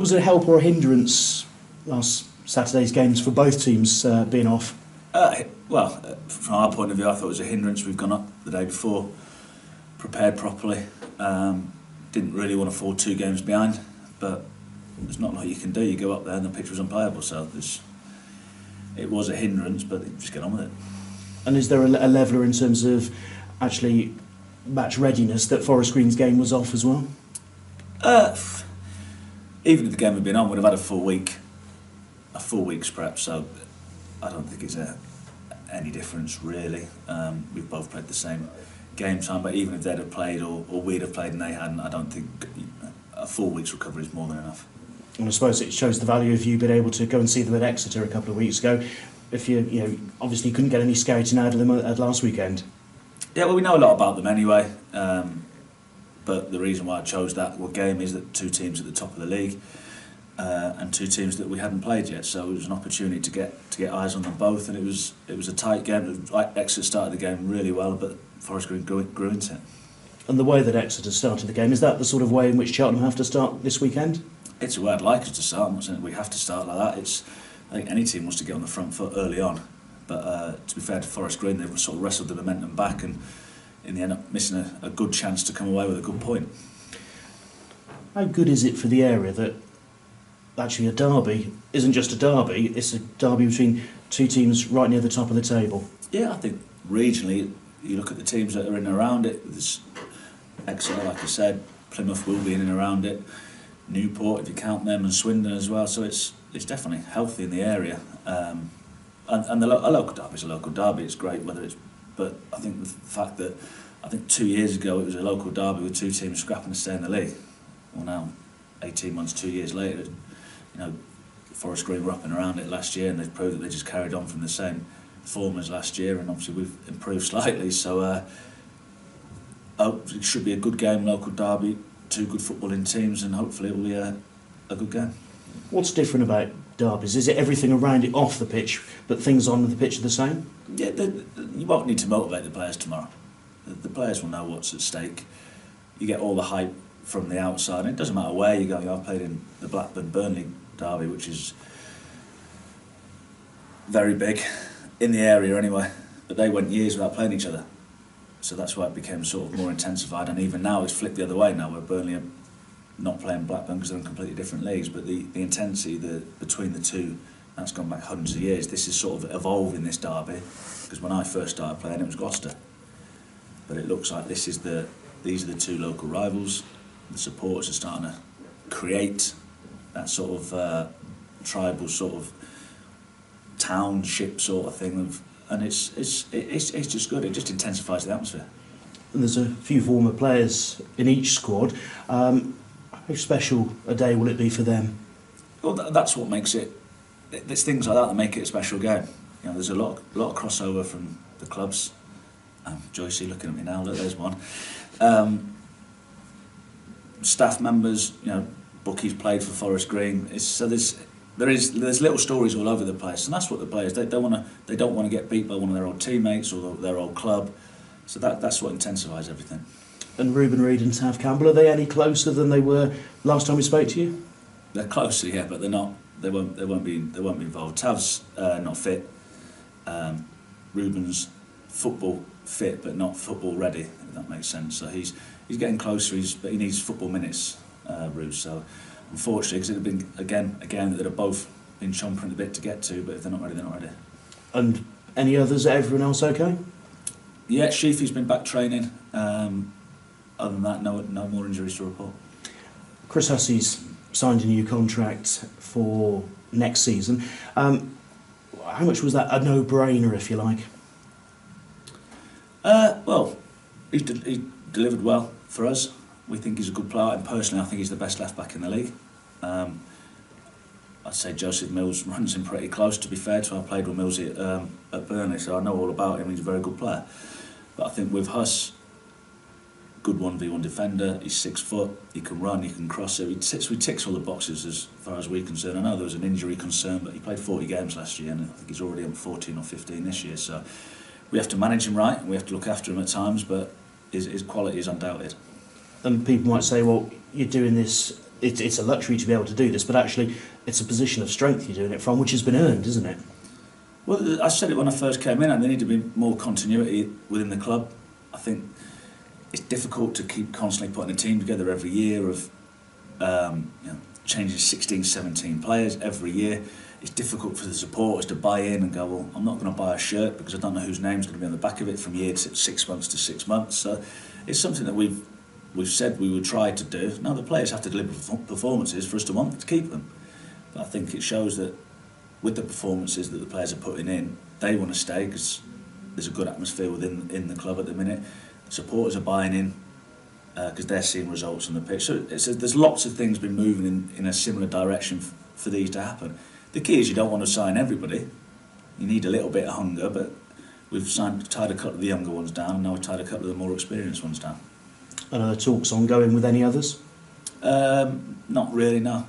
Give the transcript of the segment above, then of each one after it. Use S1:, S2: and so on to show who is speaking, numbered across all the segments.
S1: Was it a help or a hindrance last Saturday's games for both teams being off?
S2: From our point of view, I thought it was a hindrance. We've gone up the day before, prepared properly. Didn't really want to fall 2 games behind, but there's not a lot you can do. You go up there and the pitch was unplayable, so it was a hindrance, but just get on with it.
S1: And is there a leveller in terms of actually match readiness that Forest Green's game was off as well?
S2: Even if the game had been on, we'd have had a full week's prep, so I don't think it's any difference really. We've both played the same game time, but even if they'd have played or we'd have played and they hadn't, I don't think a full week's recovery is more than enough.
S1: And I suppose it shows the value of you being able to go and see them at Exeter a couple of weeks ago. If you obviously couldn't get any scouting out of them at last weekend.
S2: Yeah, well, we know a lot about them anyway. But the reason why I chose that game is that 2 teams at the top of the league and 2 teams that we hadn't played yet. So it was an opportunity to get eyes on them both, and it was a tight game. Exeter started the game really well, but Forest Green grew into it. And
S1: the way that Exeter started the game, is that the sort of way in which Cheltenham have to start this weekend?
S2: It's the way I'd like us to start. I'm not saying we have to start like that. I think any team wants to get on the front foot early on, but to be fair to Forest Green, they've sort of wrestled the momentum back and in the end up missing a good chance to come away with a good point.
S1: How good is it for the area that actually a derby isn't just a derby, it's a derby between 2 teams right near the top of the table?
S2: Yeah, I think regionally, you look at the teams that are in and around it, there's Exeter, like I said, Plymouth will be in and around it, Newport, if you count them, and Swindon as well, so it's definitely healthy in the area. And a local derby is a local derby, it's great whether it's... But I think the fact that 2 years ago it was a local derby with 2 teams scrapping to stay in the league. Well, now 18 months, 2 years later, Forest Green were up and around it last year, and they've proved that they just carried on from the same form as last year, and obviously we've improved slightly. So it should be a good game, local derby, 2 good footballing teams, and hopefully it will be a good game.
S1: What's different about derbies? Is it everything around it off the pitch, but things on the pitch are the same?
S2: Yeah, you won't need to motivate the players tomorrow. The players will know what's at stake. You get all the hype from the outside, and it doesn't matter where you go. I've played in the Blackburn-Burnley derby, which is very big, in the area anyway, but they went years without playing each other. So that's why it became sort of more intensified, and even now it's flipped the other way now, where Burnley are not playing Blackburn because they're in completely different leagues, but the intensity between the two, that's gone back hundreds of years. This is sort of evolving, this derby, because when I first started playing it was Gloucester, but it looks like these are the 2 local rivals. The supporters are starting to create that sort of tribal sort of township sort of thing, and it's just good. It just intensifies the atmosphere.
S1: And there's a few former players in each squad. How special a day will it be for them?
S2: Well, that's what makes it. There's things like that make it a special game. There's a lot of crossover from the clubs. Joycey looking at me now. Look, there's one. Staff members, bookies played for Forest Green. There's little stories all over the place, and that's what the players they don't want to get beat by one of their old teammates or their old club. So that's what intensifies everything.
S1: And Ruben Reid and Tav Campbell, are they any closer than they were last time we spoke to you?
S2: They're closer, yeah, but they're not. They won't be involved. Tav's not fit. Ruben's football fit, but not football ready. If that makes sense. So he's getting closer. But he needs football minutes, Rube. So unfortunately, because it would have been a game that they'd have both been chomping at the bit to get to. But if they're not ready, they're not ready.
S1: And any others? Everyone else okay?
S2: Yeah, Sheafy's been back training. Other than that, no more injuries to report.
S1: Chris Hussey's signed a new contract for next season. How much was that a no-brainer, if you like?
S2: Well, he delivered well for us. We think he's a good player, and personally, I think he's the best left-back in the league. I'd say Joseph Mills runs him pretty close, to be fair to. I played with Mills at Burnley, so I know all about him. He's a very good player. But I think with Huss, good 1v1 defender, he's 6 foot, he can run, he can cross it, he ticks all the boxes as far as we're concerned. I know there was an injury concern, but he played 40 games last year, and I think he's already on 14 or 15 this year, so we have to manage him right, and we have to look after him at times, but his quality is undoubted.
S1: And people might say, well, you're doing this it's a luxury to be able to do this, but actually it's a position of strength you're doing it from, which has been earned, isn't it?
S2: Well, I said it when I first came in, and there need to be more continuity within the club. I think it's difficult to keep constantly putting a team together every year of changing 16, 17 players every year. It's difficult for the supporters to buy in and go, well, I'm not going to buy a shirt because I don't know whose name's going to be on the back of it from year to 6 months to 6 months. So it's something that we've said we would try to do. Now the players have to deliver performances for us to want to keep them. But I think it shows that with the performances that the players are putting in, they want to stay because there's a good atmosphere in the club at the minute. Supporters are buying in because they're seeing results on the pitch. So there's lots of things been moving in a similar direction for these to happen. The key is you don't want to sign everybody. You need a little bit of hunger, but we've tied a couple of the younger ones down, and now we've tied a couple of the more experienced ones down.
S1: And are the talks ongoing with any others?
S2: Not really, no.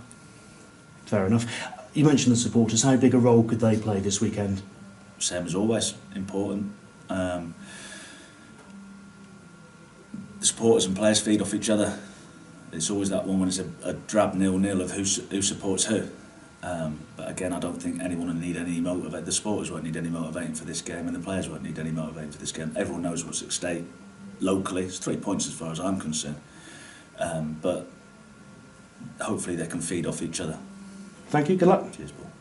S1: Fair enough. You mentioned the supporters. How big a role could they play this weekend?
S2: Same as always, important. The supporters and players feed off each other. It's always that one when it's a drab 0-0 of who supports who. But again, I don't think anyone will need any motivate. The supporters won't need any motivating for this game, and the players won't need any motivating for this game. Everyone knows what's at stake locally. It's 3 points as far as I'm concerned. But hopefully they can feed off each other.
S1: Thank you. Good luck.
S2: Cheers, Paul.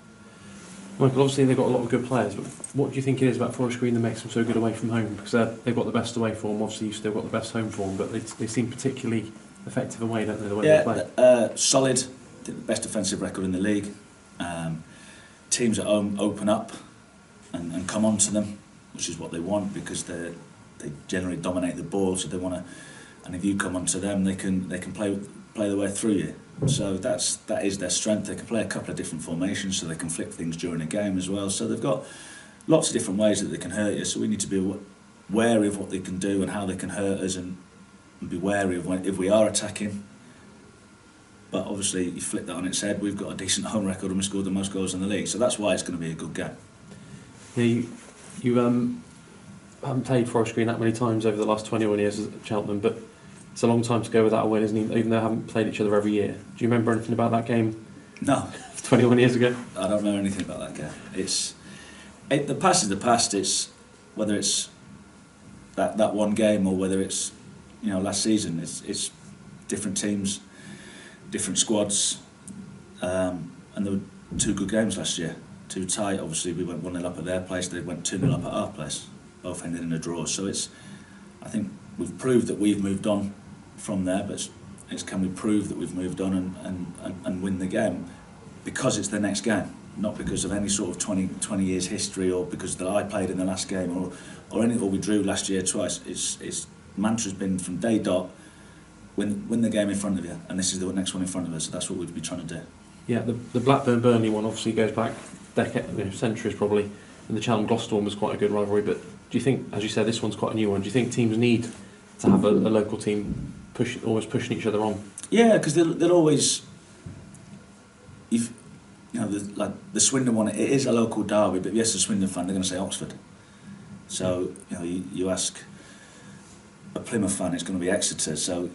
S3: Michael, obviously they've got a lot of good players, but what do you think it is about Forest Green that makes them so good away from home? Because they've got the best away form, obviously you've still got the best home form, but they seem particularly effective away, don't they, the way they play?
S2: Solid, the best defensive record in the league. Teams at home open up and come on to them, which is what they want because they generally dominate the ball, so they want to, and if you come on to them, they can play their way through you. So that is their strength. They can play a couple of different formations, so they can flip things during a game as well. So they've got lots of different ways that they can hurt you. So we need to be wary of what they can do and how they can hurt us, and be wary of if we are attacking. But obviously, you flip that on its head. We've got a decent home record and we've scored the most goals in the league, so that's why it's going to be a good game.
S3: Yeah, you haven't played Forest Green that many times over the last 21 years at Cheltenham, but it's a long time to go without a win, isn't it? Even though they haven't played each other every year. Do you remember anything about that game?
S2: No.
S3: 21 years ago?
S2: I don't know anything about that game. The past is the past. It's whether it's that one game or whether it's last season. It's different teams, different squads, and there were two good games last year. Two tight. Obviously, we went 1-0 up at their place. They went 2-0 up at our place. Both ended in a draw. So I think we've proved that we've moved on from there, but it's can we prove that we've moved on and win the game because it's the next game, not because of any sort of 20 years history or because that I played in the last game or we drew last year twice. It's mantra's been from day dot, win the game in front of you, and this is the next one in front of us, so that's what we'd be trying to do.
S3: Yeah, the Blackburn-Burnley one obviously goes back centuries probably, and the Cheltenham-Gloucester one was quite a good rivalry, but do you think, as you said, this one's quite a new one, do you think teams need to have a local team always pushing each other on? Yeah,
S2: because they'll always, the Swindon one, it is a local derby, but yes, the Swindon fan, they're going to say Oxford. So you ask a Plymouth fan, it's going to be Exeter. So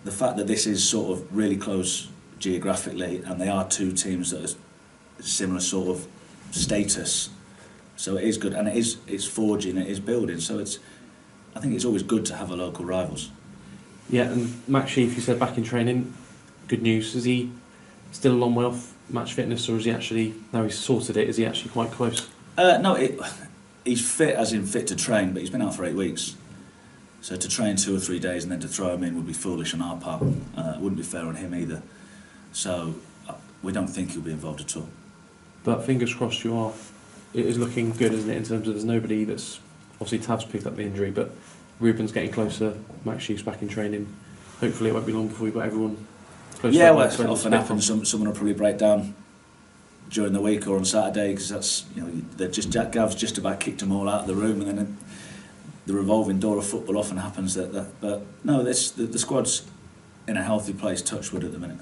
S2: the fact that this is sort of really close geographically, and they are two teams that are similar sort of status, so it is good, and it's forging, it is building. So I think it's always good to have a local rivals.
S3: Yeah, and Max Sheaf, you said back in training, good news. Is he still a long way off match fitness, or is he actually, now he's sorted it, is he actually quite close?
S2: No, he's fit as in fit to train, but he's been out for 8 weeks. So to train 2 or 3 days and then to throw him in would be foolish on our part. It wouldn't be fair on him either. So we don't think he'll be involved at all.
S3: But fingers crossed it is looking good, isn't it, in terms of there's nobody that's, obviously Tav's picked up the injury, but Ruben's getting closer, Max Sheaf's back in training. Hopefully it won't be long before we've got everyone close.
S2: Yeah, well, it often happens. Someone will probably break down during the week or on Saturday, because that's, Jack Gav's just about kicked them all out of the room, and then the revolving door of football often happens but no, the squad's in a healthy place, touch wood, at the minute.